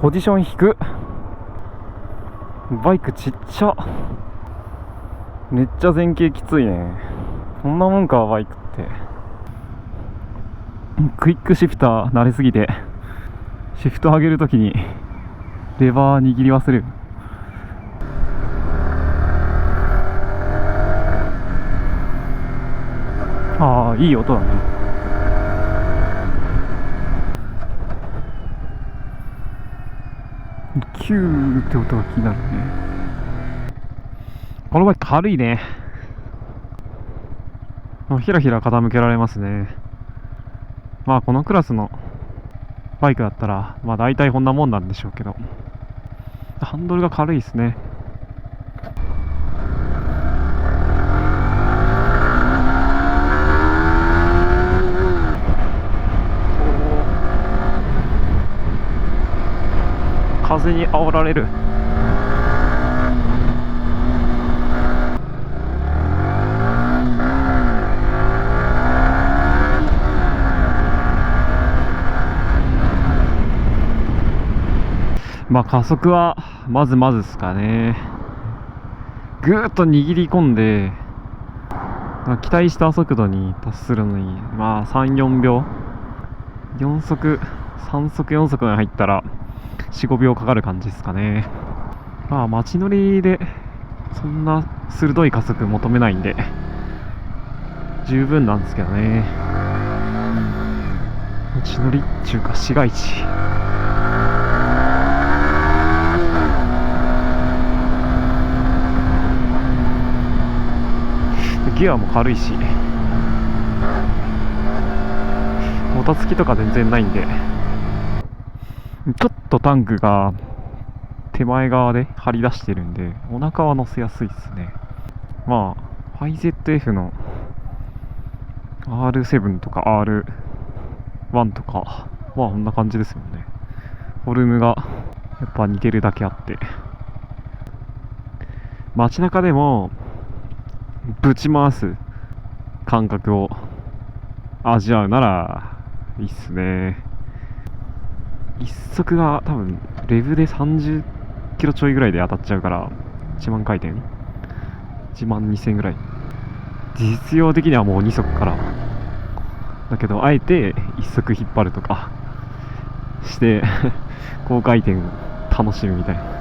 ポジション低く。バイクちっちゃ。めっちゃ前傾きついね。こんなもんかバイクって。クイックシフター慣れすぎてシフト上げるときにレバー握り忘れる。ああ、いい音だね。キューって音が気になるね。このバイク軽いね。ひらひら傾けられますね。まあこのクラスのバイクだったらまあ大体こんなもんなんでしょうけど、ハンドルが軽いですね。風に煽られる。まあ加速はまずまずですかね。ぐーっと握り込んで、期待した速度に達するのにまあ3、4秒、4速、3速、4速に入ったら4、5秒かかる感じですかね。まあ街乗りでそんな鋭い加速求めないんで十分なんですけどね。街乗りっていうか市街地。ギアも軽いし、もたつきとか全然ないんで、ちょっとタンクが手前側で張り出してるんでお腹は乗せやすいですね。まあ IZF の R7 とか R1 とかはこんな感じですよね。フォルムがやっぱ似てるだけあって、街中でもぶち回す感覚を味わうならいいっすね。一足が多分レブで30キロちょいぐらいで当たっちゃうから、1万回転1万2000ぐらい。実用的にはもう2足からだけど、あえて1足引っ張るとかして高回転楽しむみたいな。